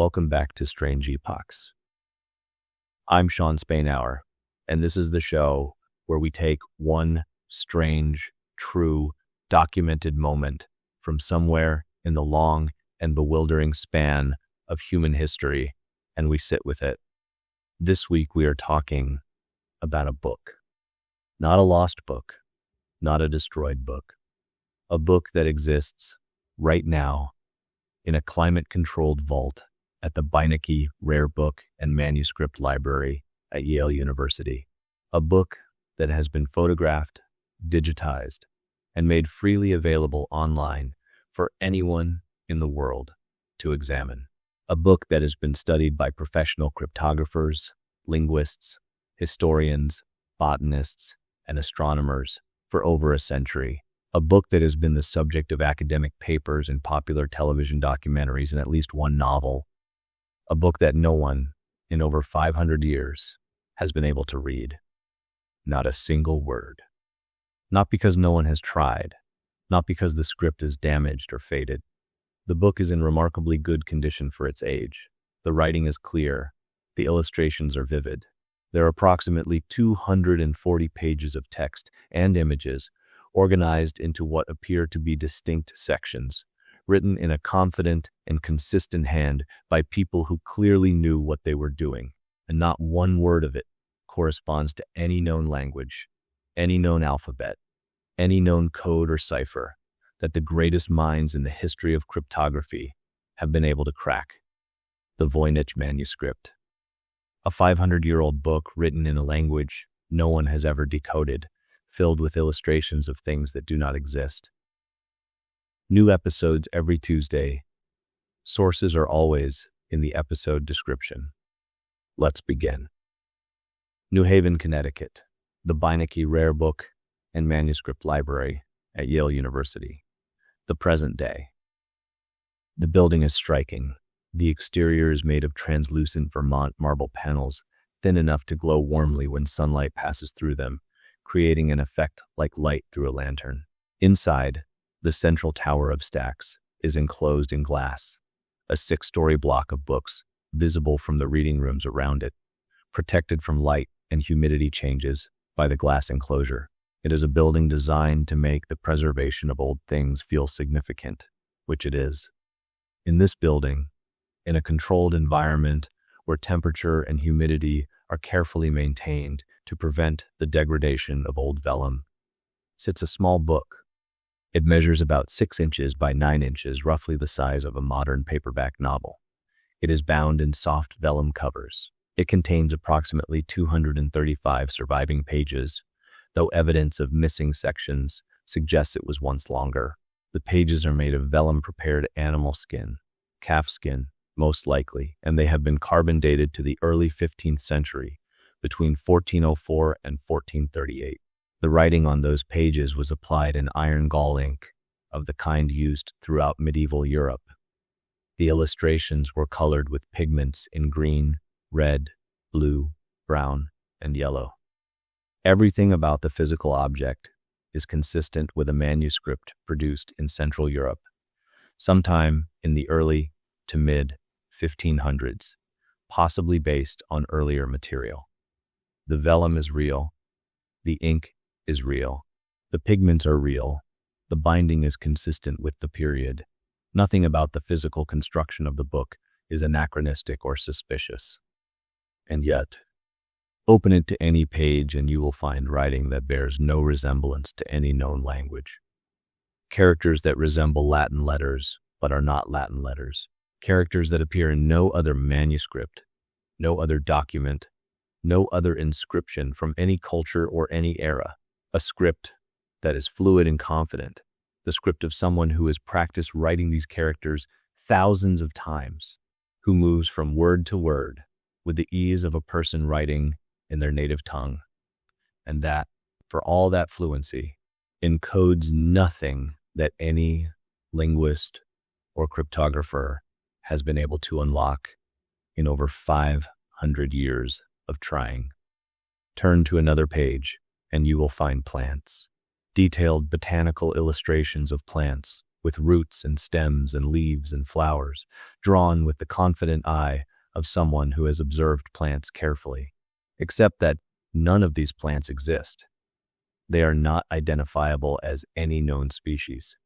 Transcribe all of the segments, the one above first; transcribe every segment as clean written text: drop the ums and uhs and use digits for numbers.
welcome back to Strange Epochs. I'm Sean Spainhour, and this is the show where we take one strange, true, documented moment from somewhere in the long and bewildering span of human history, and we sit with it. This week we are talking about a book. Not a lost book, not a destroyed book. A book that exists right now in a climate-controlled vault at the Voynich Rare Book and Manuscript Library at Yale University. A book that has been photographed, digitized, and made freely available online for anyone in the world to examine. A book that has been studied by professional cryptographers, linguists, historians, botanists, and astronomers for over a century. A book that has been the subject of academic papers and popular television documentaries and at least one novel. A book that no one in over 500 years has been able to read. Not a single word. Not because no one has tried, not because the script is damaged or faded. The book is in remarkably good condition for its age. The writing is clear. The illustrations are vivid. There are approximately 240 pages of text and images organized into what appear to be distinct sections, written in a confident and consistent hand by people who clearly knew what they were doing, and not one word of it corresponds to any known language, any known alphabet, any known code or cipher that the greatest minds in the history of cryptography have been able to crack. The Voynich Manuscript. A 500-year-old book written in a language no one has ever decoded, filled with illustrations of things that do not exist. New episodes every Tuesday. Sources are always in the episode description. Let's begin. New Haven, Connecticut. The Botanical Rare Book and Manuscript Library at Yale University. The present day. The building is striking. The exterior is made of translucent Vermont marble panels, thin enough to glow warmly when sunlight passes through them, creating an effect like light through a lantern. Inside, the central tower of stacks is enclosed in glass, a 6-story block of books visible from the reading rooms around it, protected from light and humidity changes by the glass enclosure. It is a building designed to make the preservation of old things feel significant, which it is. In this building, in a controlled environment where temperature and humidity are carefully maintained to prevent the degradation of old vellum, sits a small book. It measures about 6 inches by 9 inches, roughly the size of a modern paperback novel. It is bound in soft vellum covers. It contains approximately 235 surviving pages, though evidence of missing sections suggests it was once longer. The pages are made of vellum-prepared animal skin, calf skin, most likely, and they have been carbon dated to the early 15th century, between 1404 and 1438. The writing on those pages was applied in iron gall ink, of the kind used throughout medieval Europe. The illustrations were colored with pigments in green, red, blue, brown, and yellow. Everything about the physical object is consistent with a manuscript produced in Central Europe, sometime in the early to mid-1500s, possibly based on earlier material. The vellum is real. The ink is real. The pigments are real. The binding is consistent with the period. Nothing about the physical construction of the book is anachronistic or suspicious. And yet, open it to any page and you will find writing that bears no resemblance to any known language. Characters that resemble Latin letters, but are not Latin letters. Characters that appear in no other manuscript, no other document, no other inscription from any culture or any era. A script that is fluid and confident. The script of someone who has practiced writing these characters thousands of times, who moves from word to word with the ease of a person writing in their native tongue, and that, for all that fluency, encodes nothing that any linguist or cryptographer has been able to unlock in over 500 years of trying. Turn to another page, and you will find plants. Detailed botanical illustrations of plants with roots and stems and leaves and flowers, drawn with the confident eye of someone who has observed plants carefully. Except that none of these plants exist. They are not identifiable as any known species.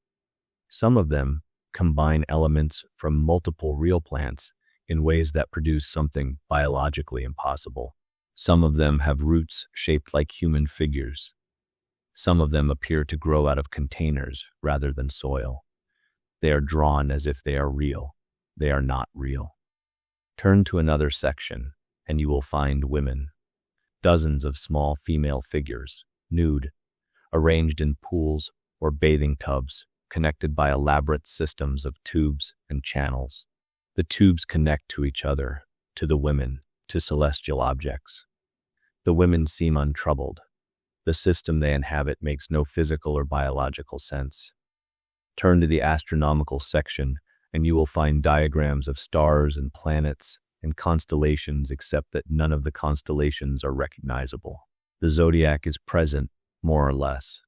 Some of them combine elements from multiple real plants in ways that produce something biologically impossible. Some of them have roots shaped like human figures. Some of them appear to grow out of containers rather than soil. They are drawn as if they are real. They are not real. Turn to another section, and you will find women. Dozens of small female figures, nude, arranged in pools or bathing tubs, connected by elaborate systems of tubes and channels. The tubes connect to each other, to the women, to celestial objects. The women seem untroubled. The system they inhabit makes no physical or biological sense. Turn to the astronomical section, and you will find diagrams of stars and planets and constellations, except that none of the constellations are recognizable. The zodiac is present, more or less,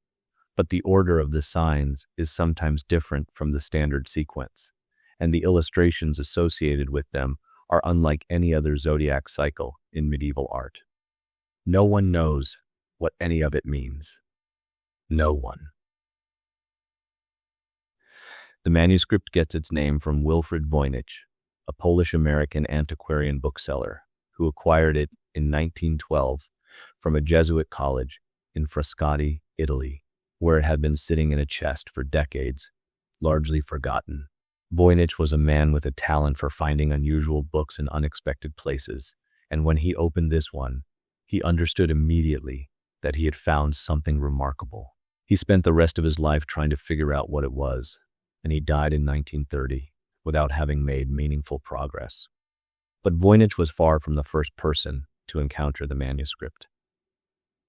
but the order of the signs is sometimes different from the standard sequence, and the illustrations associated with them are unlike any other zodiac cycle in medieval art. No one knows what any of it means. No one. The manuscript gets its name from Wilfrid Voynich, a Polish-American antiquarian bookseller who acquired it in 1912 from a Jesuit college in Frascati, Italy, where it had been sitting in a chest for decades, largely forgotten. Voynich was a man with a talent for finding unusual books in unexpected places, and when he opened this one, he understood immediately that he had found something remarkable. He spent the rest of his life trying to figure out what it was, and he died in 1930 without having made meaningful progress. But Voynich was far from the first person to encounter the manuscript.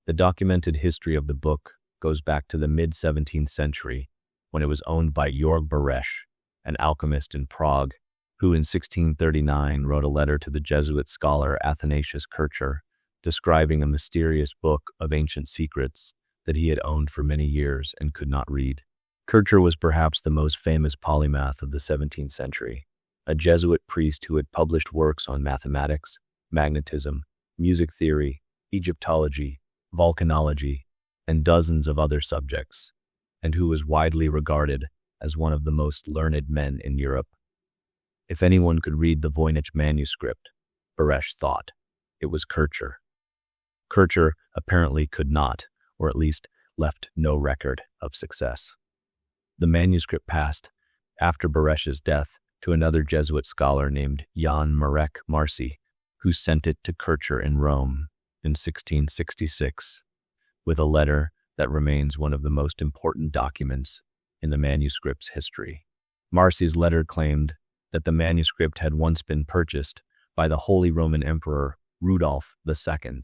The documented history of the book goes back to the mid-17th century, when it was owned by Georg Baresch, an alchemist in Prague, who in 1639 wrote a letter to the Jesuit scholar Athanasius Kircher, describing a mysterious book of ancient secrets that he had owned for many years and could not read. Kircher was perhaps the most famous polymath of the 17th century, a Jesuit priest who had published works on mathematics, magnetism, music theory, Egyptology, volcanology, and dozens of other subjects, and who was widely regarded as one of the most learned men in Europe. If anyone could read the Voynich manuscript, Baresch thought, it was Kircher. Kircher apparently could not, or at least left no record of success. The manuscript passed, after Baresch's death, to another Jesuit scholar named Jan Marek Marci, who sent it to Kircher in Rome in 1666, with a letter that remains one of the most important documents in the manuscript's history. Marci's letter claimed that the manuscript had once been purchased by the Holy Roman Emperor Rudolf II,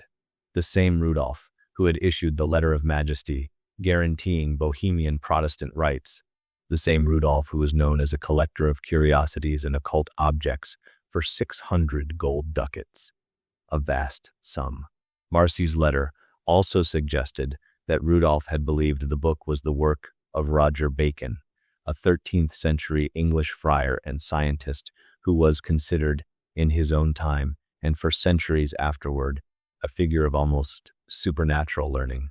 the same Rudolf who had issued the Letter of Majesty guaranteeing Bohemian Protestant rights, the same Rudolf who was known as a collector of curiosities and occult objects for 600 gold ducats, a vast sum. Marci's letter also suggested that Rudolf had believed the book was the work of Roger Bacon, a 13th century English friar and scientist who was considered, in his own time and for centuries afterward, a figure of almost supernatural learning.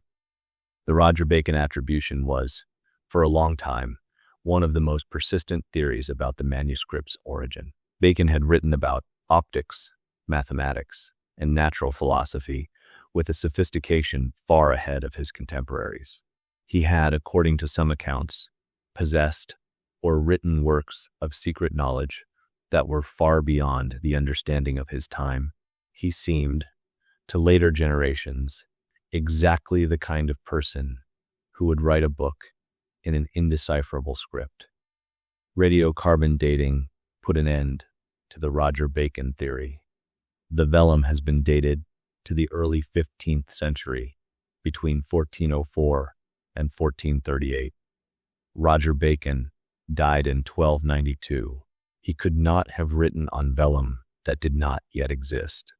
The Roger Bacon attribution was, for a long time, one of the most persistent theories about the manuscript's origin. Bacon had written about optics, mathematics, and natural philosophy with a sophistication far ahead of his contemporaries. He had, according to some accounts, possessed or written works of secret knowledge that were far beyond the understanding of his time. He seemed, to later generations, exactly the kind of person who would write a book in an indecipherable script. Radiocarbon dating put an end to the Roger Bacon theory. The vellum has been dated to the early 15th century, between 1404 and 1438. Roger Bacon died in 1292. He could not have written on vellum that did not yet exist.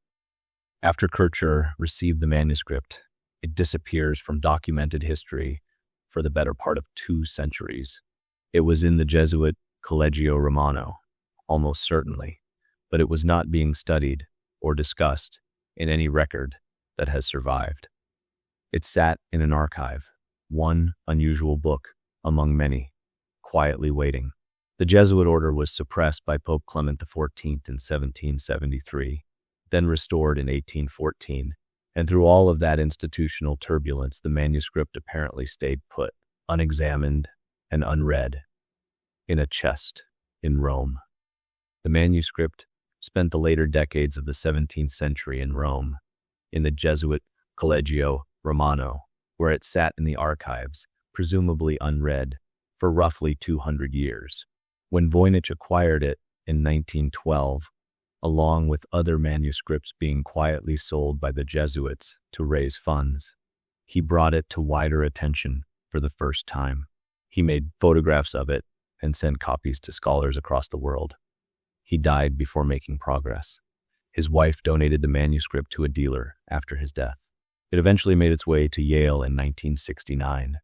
After Kircher received the manuscript, it disappears from documented history for the better part of 2 centuries. It was in the Jesuit Collegio Romano, almost certainly, but it was not being studied or discussed in any record that has survived. It sat in an archive, one unusual book among many, quietly waiting. The Jesuit order was suppressed by Pope Clement XIV in 1773, then restored in 1814, and through all of that institutional turbulence, the manuscript apparently stayed put, unexamined and unread, in a chest in Rome. The manuscript spent the later decades of the 17th century in Rome, in the Jesuit Collegio Romano, where it sat in the archives, presumably unread, for roughly 200 years. When Voynich acquired it in 1912, along with other manuscripts being quietly sold by the Jesuits to raise funds, he brought it to wider attention for the first time. He made photographs of it and sent copies to scholars across the world. He died before making progress. His wife donated the manuscript to a dealer after his death. It eventually made its way to Yale in 1969,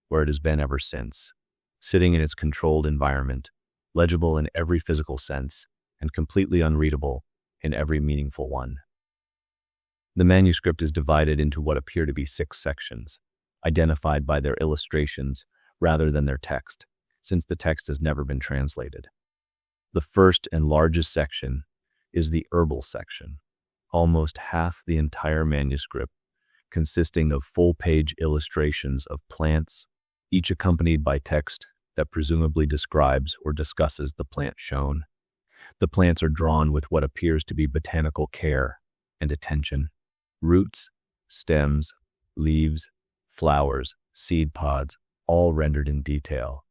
where it has been ever since, sitting in its controlled environment, legible in every physical sense, and completely unreadable in every meaningful one. The manuscript is divided into what appear to be 6 sections, identified by their illustrations rather than their text, since the text has never been translated. The first and largest section is the herbal section, almost half the entire manuscript, consisting of full-page illustrations of plants, each accompanied by text that presumably describes or discusses the plant shown. The plants are drawn with what appears to be botanical care and attention. Roots, stems, leaves, flowers, seed pods, all rendered in detail.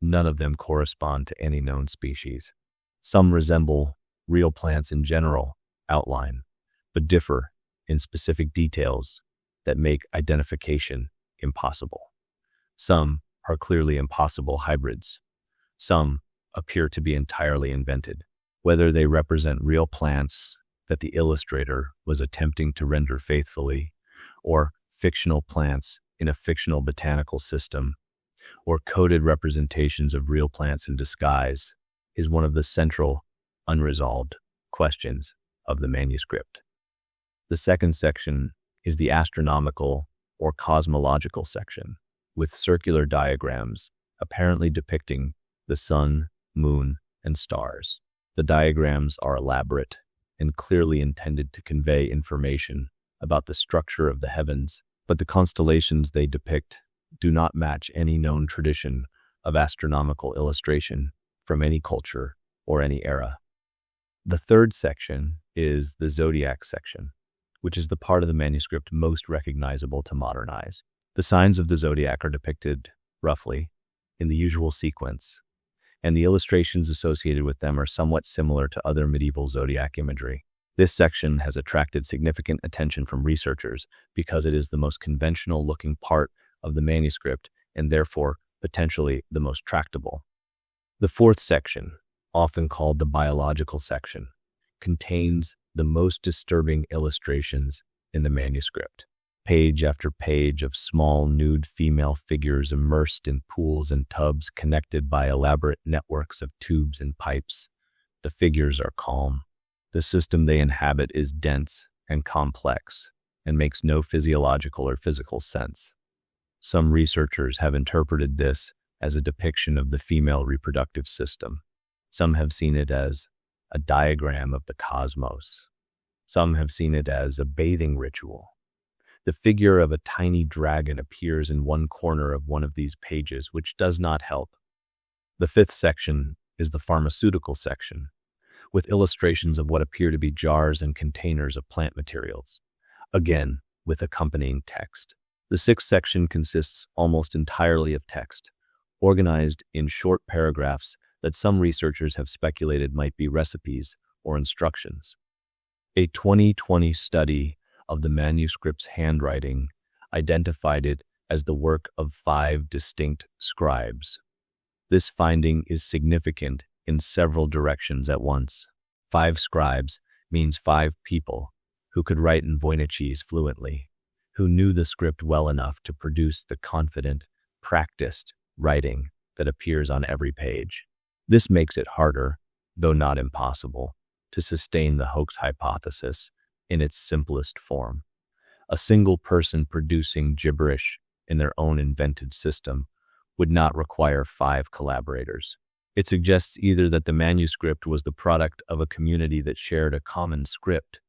None of them correspond to any known species. Some resemble real plants in general outline, but differ in specific details that make identification impossible. Some are clearly impossible hybrids. Some appear to be entirely invented, whether they represent real plants that the illustrator was attempting to render faithfully, or fictional plants in a fictional botanical system, or coded representations of real plants in disguise, is one of the central, unresolved questions of the manuscript. The second section is the astronomical or cosmological section, with circular diagrams apparently depicting the sun, moon, and stars. The diagrams are elaborate and clearly intended to convey information about the structure of the heavens, but the constellations they depict do not match any known tradition of astronomical illustration from any culture or any era. The third section is the zodiac section, which is the part of the manuscript most recognizable to modern eyes. The signs of the zodiac are depicted, roughly, in the usual sequence, and the illustrations associated with them are somewhat similar to other medieval zodiac imagery. This section has attracted significant attention from researchers because it is the most conventional-looking part of the manuscript and therefore potentially the most tractable. The fourth section, often called the biological section, contains the most disturbing illustrations in the manuscript. Page after page of small nude female figures immersed in pools and tubs connected by elaborate networks of tubes and pipes. The figures are calm. The system they inhabit is dense and complex and makes no physiological or physical sense. Some researchers have interpreted this as a depiction of the female reproductive system. Some have seen it as a diagram of the cosmos. Some have seen it as a bathing ritual. The figure of a tiny dragon appears in one corner of one of these pages, which does not help. The fifth section is the pharmaceutical section, with illustrations of what appear to be jars and containers of plant materials, again with accompanying text. The sixth section consists almost entirely of text, organized in short paragraphs that some researchers have speculated might be recipes or instructions. A 2020 study of the manuscript's handwriting identified it as the work of 5 distinct scribes. This finding is significant in several directions at once. 5 scribes means 5 people who could write in Voynichese fluently, who knew the script well enough to produce the confident, practiced writing that appears on every page. This makes it harder, though not impossible, to sustain the hoax hypothesis in its simplest form. A single person producing gibberish in their own invented system would not require 5 collaborators. It suggests either that the manuscript was the product of a community that shared a common script,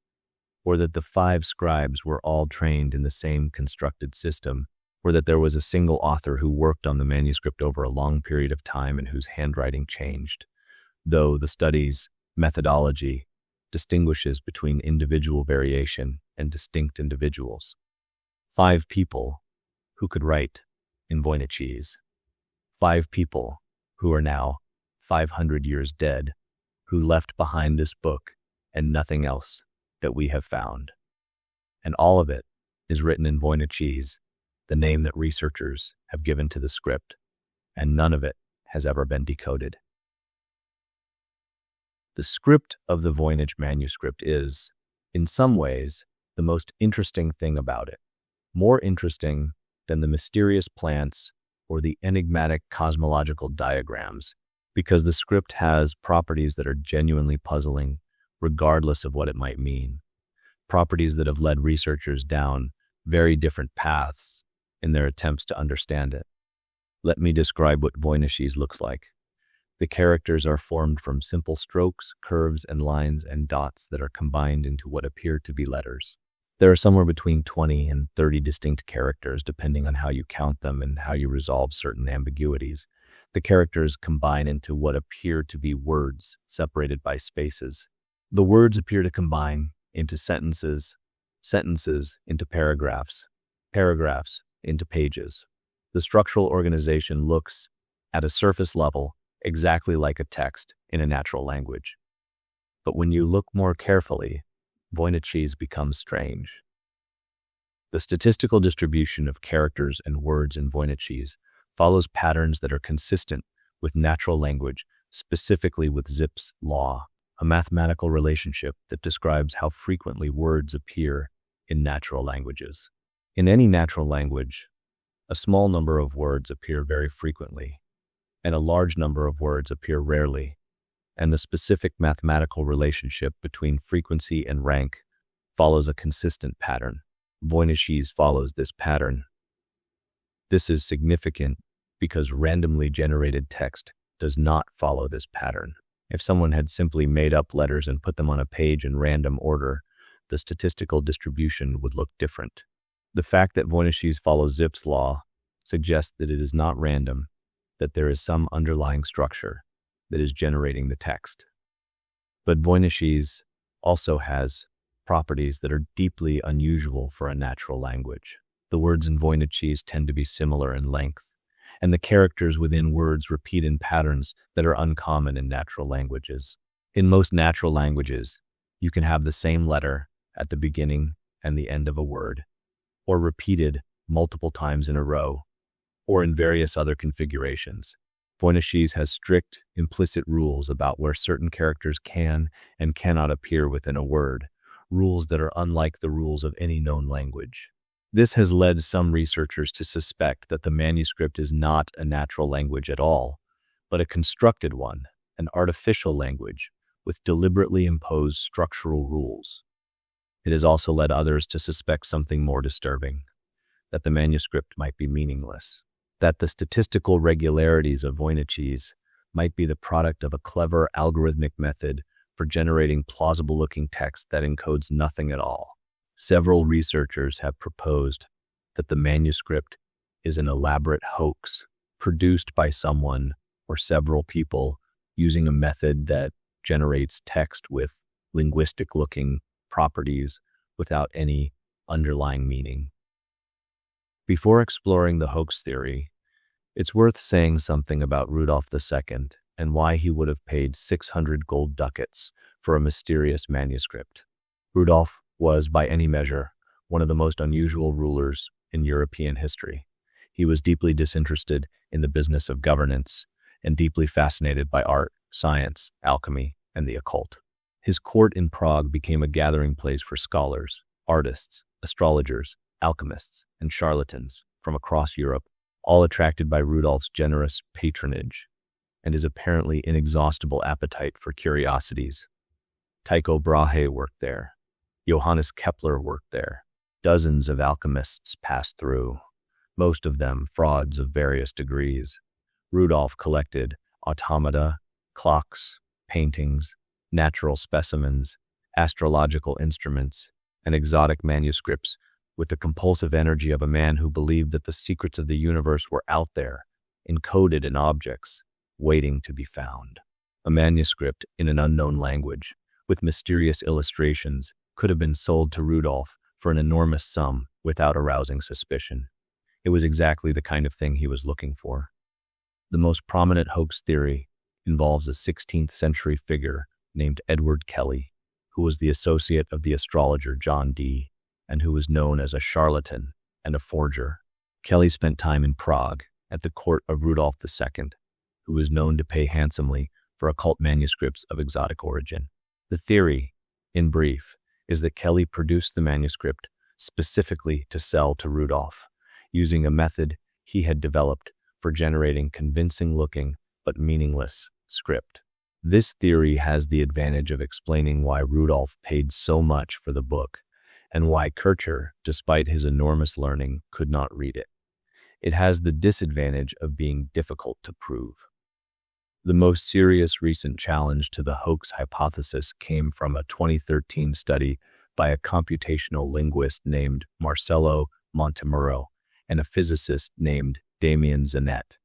or that the 5 scribes were all trained in the same constructed system, or that there was a single author who worked on the manuscript over a long period of time and whose handwriting changed, though the study's methodology distinguishes between individual variation and distinct individuals. 5 people who could write in Voynichese. 5 people who are now 500 years dead, who left behind this book and nothing else that we have found. And all of it is written in Voynichese, the name that researchers have given to the script, and none of it has ever been decoded. The script of the Voynich Manuscript is, in some ways, the most interesting thing about it, more interesting than the mysterious plants or the enigmatic cosmological diagrams, because the script has properties that are genuinely puzzling, regardless of what it might mean, properties that have led researchers down very different paths in their attempts to understand it. Let me describe what Voynichese looks like. The characters are formed from simple strokes, curves, and lines and dots that are combined into what appear to be letters. There are somewhere between 20 and 30 distinct characters, depending on how you count them and how you resolve certain ambiguities. The characters combine into what appear to be words separated by spaces. The words appear to combine into sentences, sentences into paragraphs, paragraphs into pages. The structural organization looks, at a surface level, exactly like a text in a natural language. But when you look more carefully, Voynichese becomes strange. The statistical distribution of characters and words in Voynichese follows patterns that are consistent with natural language, specifically with Zipf's law, a mathematical relationship that describes how frequently words appear in natural languages. In any natural language, a small number of words appear very frequently, and a large number of words appear rarely, and the specific mathematical relationship between frequency and rank follows a consistent pattern. Voynichese follows this pattern. This is significant because randomly generated text does not follow this pattern. If someone had simply made up letters and put them on a page in random order, the statistical distribution would look different. The fact that Voynichese follows Zipf's law suggests that it is not random, that there is some underlying structure that is generating the text. But Voynichese also has properties that are deeply unusual for a natural language. The words in Voynichese tend to be similar in length, and the characters within words repeat in patterns that are uncommon in natural languages. In most natural languages, you can have the same letter at the beginning and the end of a word, or repeated multiple times in a row, or in various other configurations. Voynichese has strict, implicit rules about where certain characters can and cannot appear within a word, rules that are unlike the rules of any known language. This has led some researchers to suspect that the manuscript is not a natural language at all, but a constructed one, an artificial language with deliberately imposed structural rules. It has also led others to suspect something more disturbing, that the manuscript might be meaningless, that the statistical regularities of Voynichese might be the product of a clever algorithmic method for generating plausible-looking text that encodes nothing at all. Several researchers have proposed that the manuscript is an elaborate hoax produced by someone or several people using a method that generates text with linguistic-looking properties without any underlying meaning. Before exploring the hoax theory, it's worth saying something about Rudolf II and why he would have paid 600 gold ducats for a mysterious manuscript. Rudolf was, by any measure, one of the most unusual rulers in European history. He was deeply disinterested in the business of governance and deeply fascinated by art, science, alchemy, and the occult. His court in Prague became a gathering place for scholars, artists, astrologers, alchemists, and charlatans from across Europe, all attracted by Rudolph's generous patronage and his apparently inexhaustible appetite for curiosities. Tycho Brahe worked there. Johannes Kepler worked there. Dozens of alchemists passed through, most of them frauds of various degrees. Rudolph collected automata, clocks, paintings, natural specimens, astrological instruments, and exotic manuscripts with the compulsive energy of a man who believed that the secrets of the universe were out there, encoded in objects, waiting to be found. A manuscript in an unknown language, with mysterious illustrations, could have been sold to Rudolph for an enormous sum without arousing suspicion. It was exactly the kind of thing he was looking for. The most prominent hoax theory involves a 16th century figure named Edward Kelly, who was the associate of the astrologer John Dee, and who was known as a charlatan and a forger. Kelly spent time in Prague at the court of Rudolph II, who was known to pay handsomely for occult manuscripts of exotic origin. The theory, in brief, is that Kelly produced the manuscript specifically to sell to Rudolph, using a method he had developed for generating convincing-looking but meaningless script. This theory has the advantage of explaining why Rudolph paid so much for the book, and why Kircher, despite his enormous learning, could not read it. It has the disadvantage of being difficult to prove. The most serious recent challenge to the hoax hypothesis came from a 2013 study by a computational linguist named Marcelo Montemurro and a physicist named Damien Zanet,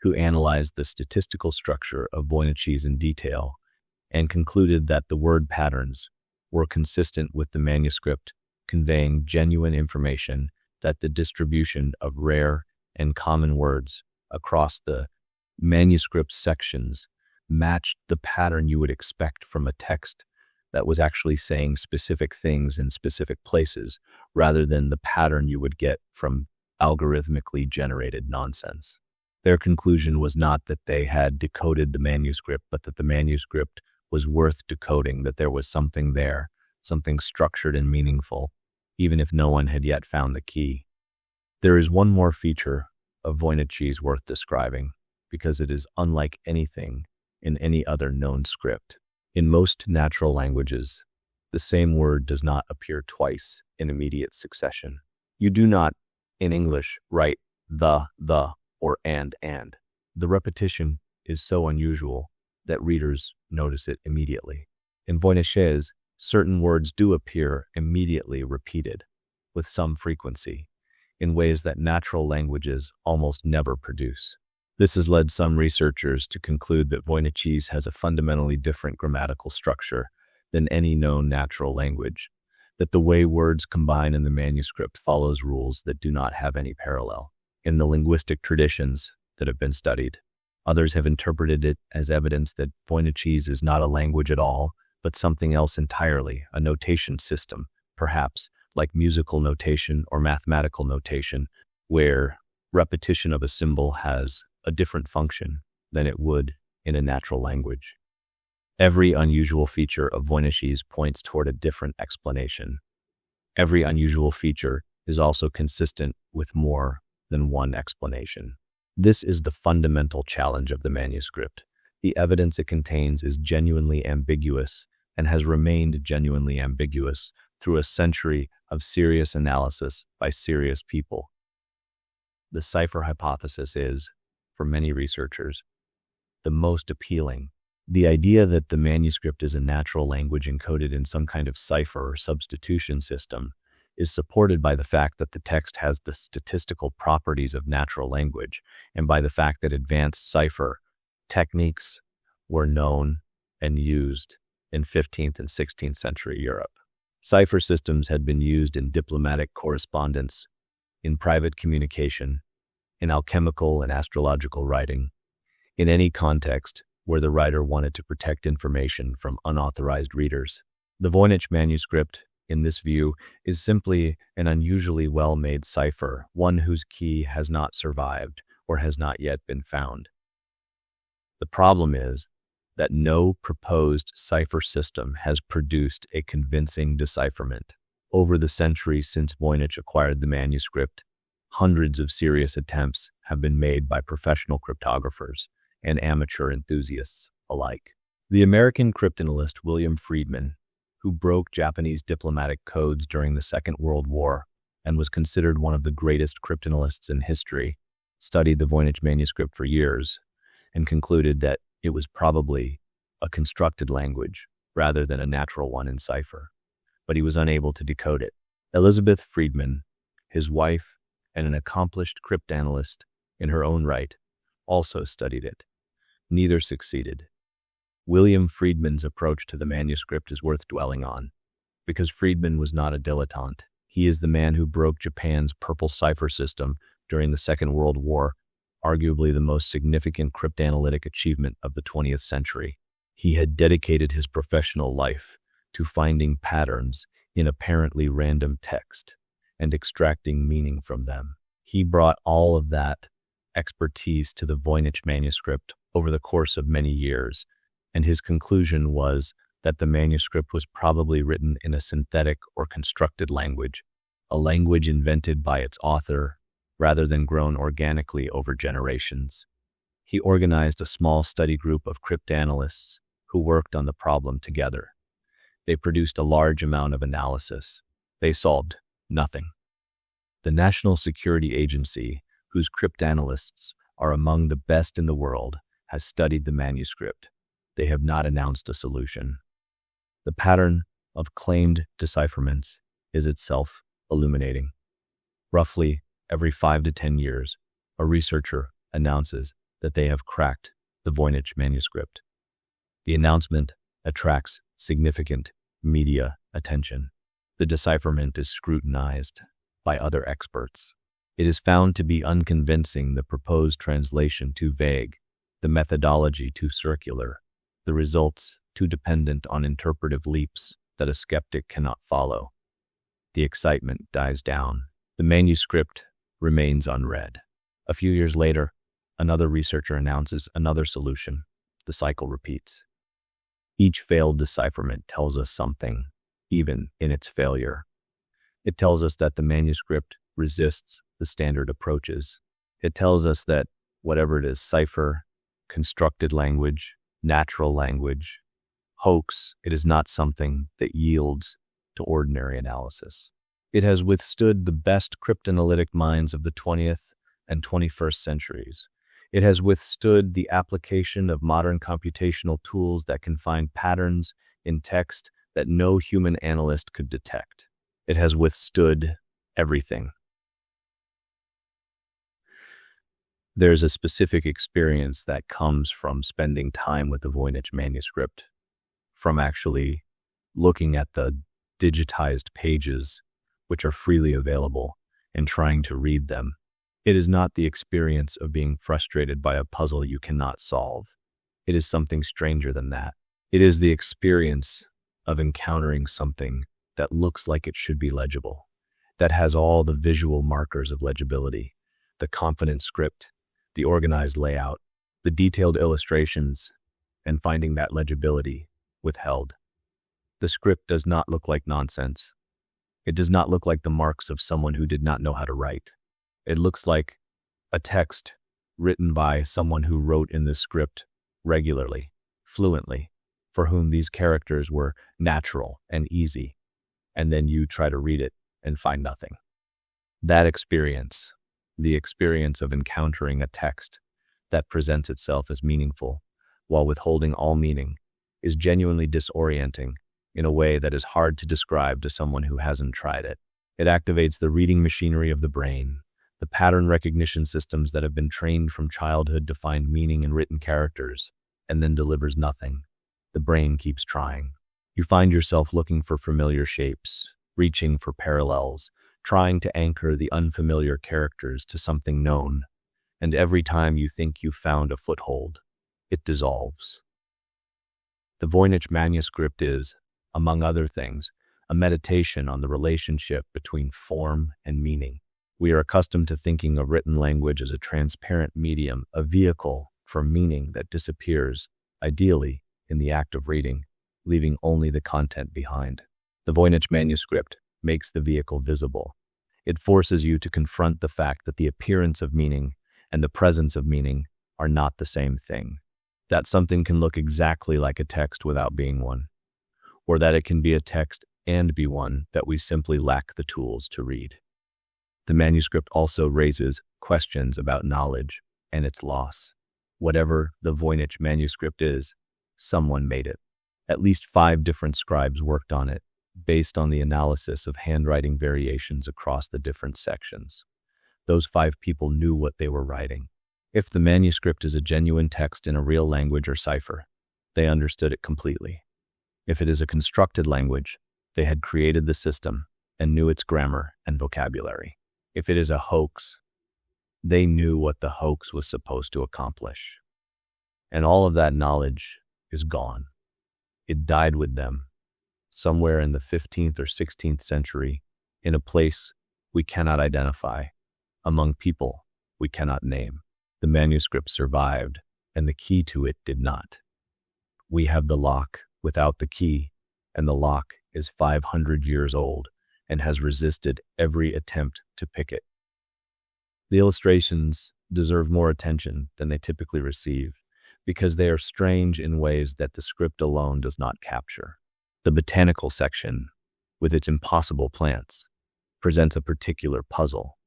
who analyzed the statistical structure of Voyniches in detail and concluded that the word patterns were consistent with the manuscript, conveying genuine information that the distribution of rare and common words across the manuscript sections matched the pattern you would expect from a text that was actually saying specific things in specific places, rather than the pattern you would get from algorithmically generated nonsense. Their conclusion was not that they had decoded the manuscript, but that the manuscript was worth decoding, that there was something there, something structured and meaningful, even if no one had yet found the key. There is one more feature of Voyniches worth describing, because it is unlike anything in any other known script. In most natural languages, the same word does not appear twice in immediate succession. You do not, in English, write the, or and. The repetition is so unusual that readers notice it immediately. In Voyniches, certain words do appear immediately repeated, with some frequency, in ways that natural languages almost never produce. This has led some researchers to conclude that Voyniches has a fundamentally different grammatical structure than any known natural language, that the way words combine in the manuscript follows rules that do not have any parallel in the linguistic traditions that have been studied. Others have interpreted it as evidence that Voyniches is not a language at all, but something else entirely, a notation system, perhaps like musical notation or mathematical notation, where repetition of a symbol has a different function than it would in a natural language. Every unusual feature of Voyniches points toward a different explanation. Every unusual feature is also consistent with more than one explanation. This is the fundamental challenge of the manuscript. The evidence it contains is genuinely ambiguous and has remained genuinely ambiguous through a century of serious analysis by serious people. The cipher hypothesis is, for many researchers, the most appealing. The idea that the manuscript is a natural language encoded in some kind of cipher or substitution system is supported by the fact that the text has the statistical properties of natural language, and by the fact that advanced cipher techniques were known and used in 15th and 16th century Europe. Cipher systems had been used in diplomatic correspondence, in private communication, in alchemical and astrological writing, in any context where the writer wanted to protect information from unauthorized readers. The Voynich manuscript, in this view, is simply an unusually well-made cipher, one whose key has not survived or has not yet been found. The problem is that no proposed cipher system has produced a convincing decipherment. Over the centuries since Voynich acquired the manuscript, Hundreds of serious attempts have been made by professional cryptographers and amateur enthusiasts alike. The American cryptanalyst William Friedman, who broke Japanese diplomatic codes during the Second World War and was considered one of the greatest cryptanalysts in history, studied the Voynich Manuscript for years and concluded that it was probably a constructed language rather than a natural one in cipher, but he was unable to decode it. Elizabeth Friedman, his wife, and an accomplished cryptanalyst in her own right, also studied it. Neither succeeded. William Friedman's approach to the manuscript is worth dwelling on, because Friedman was not a dilettante. He is the man who broke Japan's purple cipher system during the Second World War, arguably the most significant cryptanalytic achievement of the 20th century. He had dedicated his professional life to finding patterns in apparently random text and extracting meaning from them. He brought all of that expertise to the Voynich manuscript over the course of many years, and his conclusion was that the manuscript was probably written in a synthetic or constructed language, a language invented by its author rather than grown organically over generations. He organized a small study group of cryptanalysts who worked on the problem together. They produced a large amount of analysis. They solved nothing. The National Security Agency, whose cryptanalysts are among the best in the world, has studied the manuscript. They have not announced a solution. The pattern of claimed decipherments is itself illuminating. Roughly every 5 to 10 years, a researcher announces that they have cracked the Voynich manuscript. The announcement attracts significant media attention. The decipherment is scrutinized by other experts. It is found to be unconvincing, the proposed translation too vague, the methodology too circular, the results too dependent on interpretive leaps that a skeptic cannot follow. The excitement dies down. The manuscript remains unread. A few years later, another researcher announces another solution. The cycle repeats. Each failed decipherment tells us something, even in its failure. It tells us that the manuscript resists the standard approaches. It tells us that whatever it is, cipher, constructed language, natural language, hoax, it is not something that yields to ordinary analysis. It has withstood the best cryptanalytic minds of the 20th and 21st centuries. It has withstood the application of modern computational tools that can find patterns in text that no human analyst could detect. It has withstood everything. There's a specific experience that comes from spending time with the Voynich manuscript, from actually looking at the digitized pages, which are freely available, and trying to read them. It is not the experience of being frustrated by a puzzle you cannot solve. It is something stranger than that. It is the experience of encountering something that looks like it should be legible, that has all the visual markers of legibility, the confident script, the organized layout, the detailed illustrations, and finding that legibility withheld. The script does not look like nonsense. It does not look like the marks of someone who did not know how to write. It looks like a text written by someone who wrote in this script regularly, fluently, for whom these characters were natural and easy, and then you try to read it and find nothing. That experience, the experience of encountering a text that presents itself as meaningful while withholding all meaning, is genuinely disorienting in a way that is hard to describe to someone who hasn't tried it. It activates the reading machinery of the brain, the pattern recognition systems that have been trained from childhood to find meaning in written characters, and then delivers nothing. The brain keeps trying. You find yourself looking for familiar shapes, reaching for parallels, trying to anchor the unfamiliar characters to something known, and every time you think you've found a foothold, it dissolves. The Voynich manuscript is, among other things, a meditation on the relationship between form and meaning. We are accustomed to thinking of written language as a transparent medium, a vehicle for meaning that disappears, ideally, in the act of reading, leaving only the content behind. The Voynich manuscript makes the vehicle visible. It forces you to confront the fact that the appearance of meaning and the presence of meaning are not the same thing. That something can look exactly like a text without being one, or that it can be a text and be one that we simply lack the tools to read. The manuscript also raises questions about knowledge and its loss. Whatever the Voynich Manuscript is, someone made it. At least 5 different scribes worked on it, based on the analysis of handwriting variations across the different sections. Those 5 people knew what they were writing. If the manuscript is a genuine text in a real language or cipher, they understood it completely. If it is a constructed language, they had created the system and knew its grammar and vocabulary. If it is a hoax, they knew what the hoax was supposed to accomplish. And all of that knowledge is gone. It died with them, somewhere in the 15th or 16th century, in a place we cannot identify, among people we cannot name. The manuscript survived, and the key to it did not. We have the lock without the key, and the lock is 500 years old and has resisted every attempt to pick it. The illustrations deserve more attention than they typically receive because they are strange in ways that the script alone does not capture. The botanical section, with its impossible plants, presents a particular puzzle.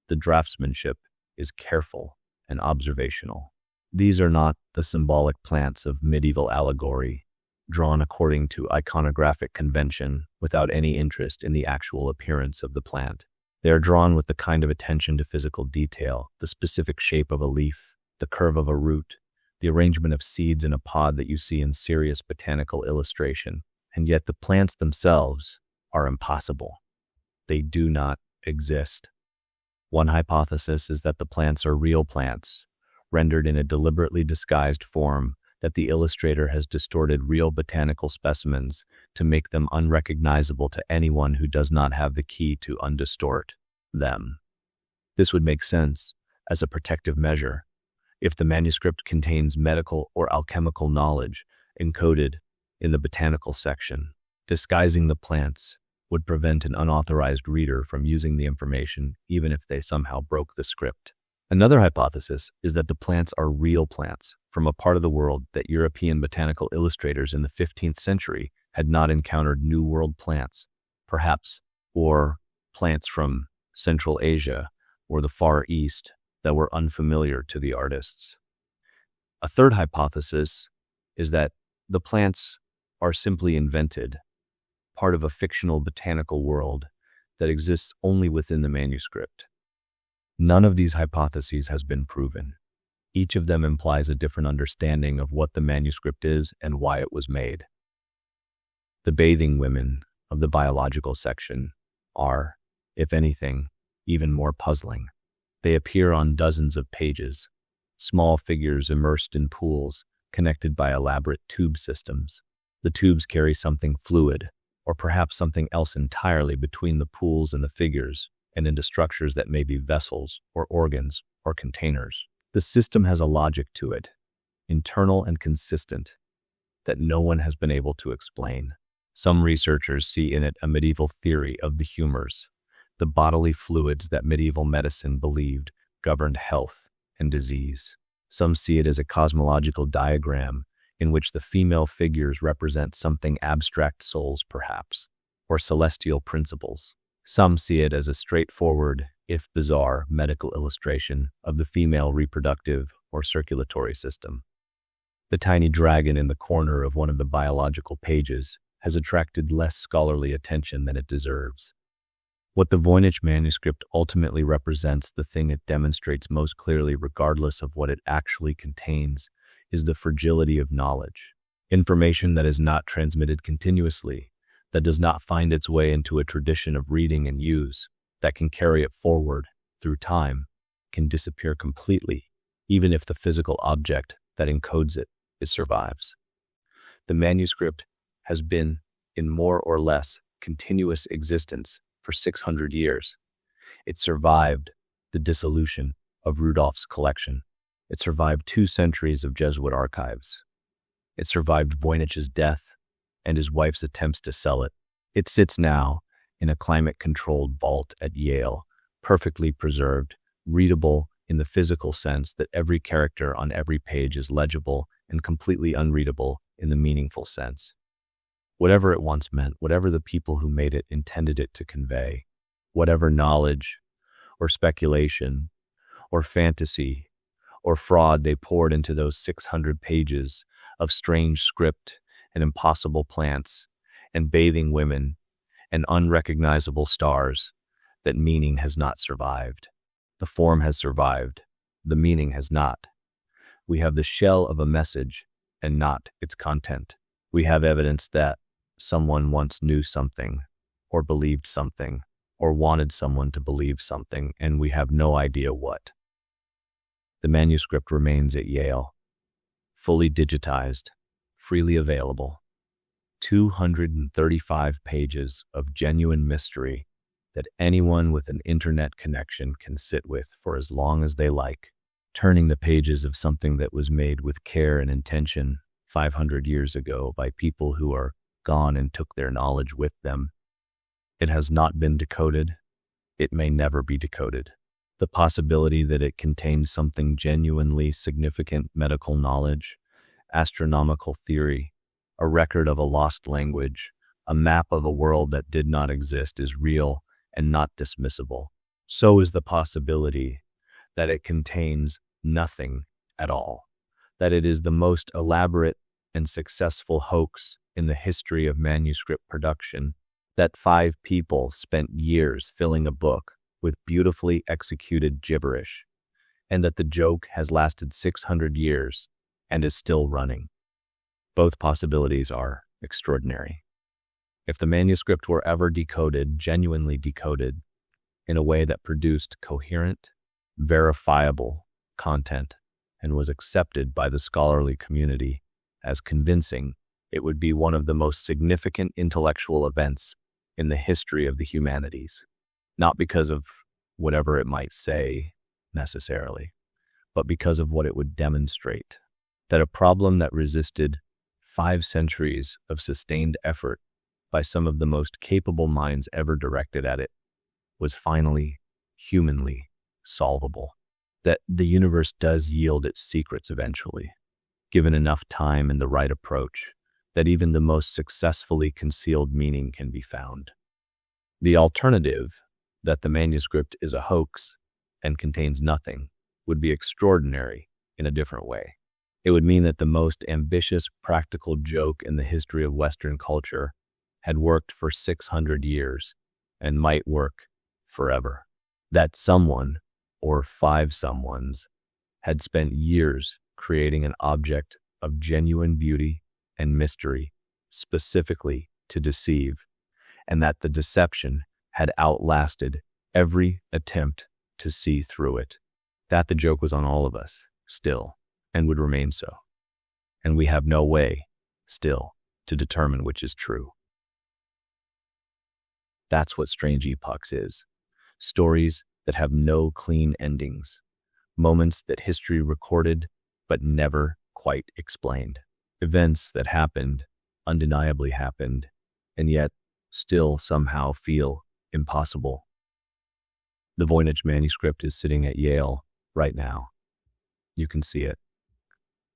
The draftsmanship is careful and observational. These are not the symbolic plants of medieval allegory, drawn according to iconographic convention without any interest in the actual appearance of the plant. They are drawn with the kind of attention to physical detail, the specific shape of a leaf, the curve of a root, the arrangement of seeds in a pod that you see in serious botanical illustration, and yet the plants themselves are impossible. They do not exist. One hypothesis is that the plants are real plants, rendered in a deliberately disguised form, that the illustrator has distorted real botanical specimens to make them unrecognizable to anyone who does not have the key to undistort them. This would make sense as a protective measure if the manuscript contains medical or alchemical knowledge encoded in the botanical section. Disguising the plants would prevent an unauthorized reader from using the information even if they somehow broke the script. Another hypothesis is that the plants are real plants from a part of the world that European botanical illustrators in the 15th century had not encountered New World plants, perhaps, or plants from Central Asia or the Far East that were unfamiliar to the artists. A third hypothesis is that the plants are simply invented, part of a fictional botanical world that exists only within the manuscript. None of these hypotheses has been proven. Each of them implies a different understanding of what the manuscript is and why it was made. The bathing women of the biological section are, if anything, even more puzzling. They appear on dozens of pages, small figures immersed in pools connected by elaborate tube systems. The tubes carry something fluid, or perhaps something else entirely between the pools and the figures, and into structures that may be vessels or organs or containers. The system has a logic to it, internal and consistent, that no one has been able to explain. Some researchers see in it a medieval theory of the humors, the bodily fluids that medieval medicine believed governed health and disease. Some see it as a cosmological diagram in which the female figures represent something abstract souls perhaps, or celestial principles. Some see it as a straightforward, if bizarre, medical illustration of the female reproductive or circulatory system. The tiny dragon in the corner of one of the biological pages has attracted less scholarly attention than it deserves. What the Voynich Manuscript ultimately represents, the thing it demonstrates most clearly regardless of what it actually contains, is the fragility of knowledge. Information that is not transmitted continuously, that does not find its way into a tradition of reading and use, that can carry it forward through time, can disappear completely, even if the physical object that encodes it survives. The manuscript has been in more or less continuous existence for 600 years. It survived the dissolution of Rudolph's collection. It survived 2 centuries of Jesuit archives. It survived Voynich's death and his wife's attempts to sell it. It sits now in a climate-controlled vault at Yale, perfectly preserved, readable in the physical sense that every character on every page is legible, and completely unreadable in the meaningful sense. Whatever it once meant, whatever the people who made it intended it to convey, whatever knowledge or speculation or fantasy or fraud they poured into those 600 pages of strange script and impossible plants and bathing women and unrecognizable stars, that meaning has not survived. The form has survived, the meaning has not. We have the shell of a message and not its content. We have evidence that someone once knew something, or believed something, or wanted someone to believe something, and we have no idea what. The manuscript remains at Yale, fully digitized, freely available. 235 pages of genuine mystery that anyone with an internet connection can sit with for as long as they like, turning the pages of something that was made with care and intention 500 years ago by people who are gone and took their knowledge with them. It has not been decoded. It may never be decoded. The possibility that it contains something genuinely significant, medical knowledge, astronomical theory, a record of a lost language, a map of a world that did not exist, is real and not dismissible. So is the possibility that it contains nothing at all, that it is the most elaborate and successful hoax in the history of manuscript production, that 5 people spent years filling a book with beautifully executed gibberish, and that the joke has lasted 600 years and is still running. Both possibilities are extraordinary. If the manuscript were ever decoded, genuinely decoded, in a way that produced coherent, verifiable content and was accepted by the scholarly community as convincing, it would be one of the most significant intellectual events in the history of the humanities, not because of whatever it might say necessarily, but because of what it would demonstrate, that a problem that resisted 5 centuries of sustained effort by some of the most capable minds ever directed at it was finally humanly solvable, that the universe does yield its secrets eventually, given enough time and the right approach, that even the most successfully concealed meaning can be found. The alternative, that the manuscript is a hoax and contains nothing, would be extraordinary in a different way. It would mean that the most ambitious practical joke in the history of Western culture had worked for 600 years and might work forever. That someone, or 5 someones, had spent years creating an object of genuine beauty and mystery specifically to deceive, and that the deception had outlasted every attempt to see through it. That the joke was on all of us, still, and would remain so. And we have no way, still, to determine which is true. That's what Strange Epochs is. Stories that have no clean endings. Moments that history recorded, but never quite explained. Events that happened, undeniably happened, and yet still somehow feel impossible. The Voynich Manuscript is sitting at Yale right now. You can see it.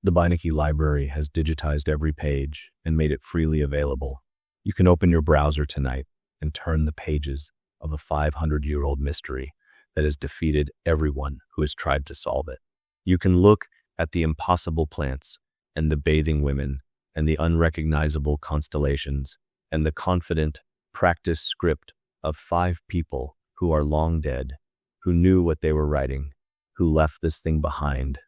The Botanical library has digitized every page and made it freely available. You can open your browser tonight and turn the pages of a 500-year-old mystery that has defeated everyone who has tried to solve it. You can look at the impossible plants and the bathing women and the unrecognizable constellations and the confident, practiced script of 5 people who are long dead, who knew what they were writing, who left this thing behind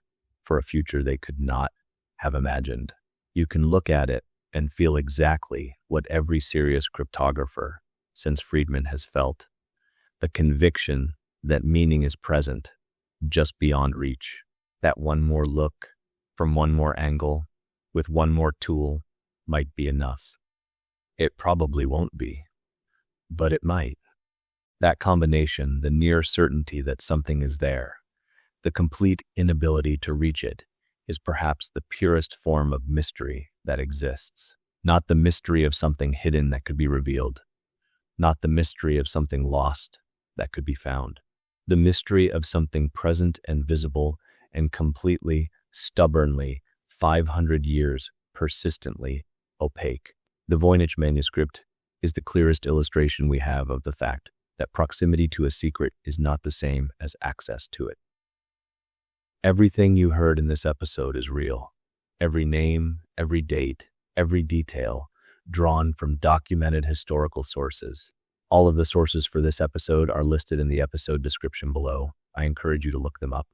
for a future they could not have imagined. You can look at it and feel exactly what every serious cryptographer since Friedman has felt, the conviction that meaning is present, just beyond reach, that one more look, from one more angle, with one more tool, might be enough. It probably won't be, but it might. That combination, the near certainty that something is there, the complete inability to reach it, is perhaps the purest form of mystery that exists. Not the mystery of something hidden that could be revealed, not the mystery of something lost that could be found. The mystery of something present and visible and completely, stubbornly, 500 years, persistently opaque. The Voynich Manuscript is the clearest illustration we have of the fact that proximity to a secret is not the same as access to it. Everything you heard in this episode is real. Every name, every date, every detail, drawn from documented historical sources. All of the sources for this episode are listed in the episode description below. I encourage you to look them up.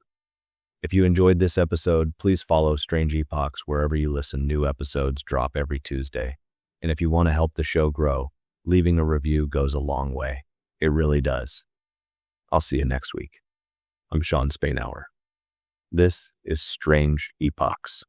If you enjoyed this episode, please follow Strange Epochs wherever you listen. New episodes drop every Tuesday. And if you want to help the show grow, leaving a review goes a long way. It really does. I'll see you next week. I'm Sean Spainhour. This is Strange Epochs.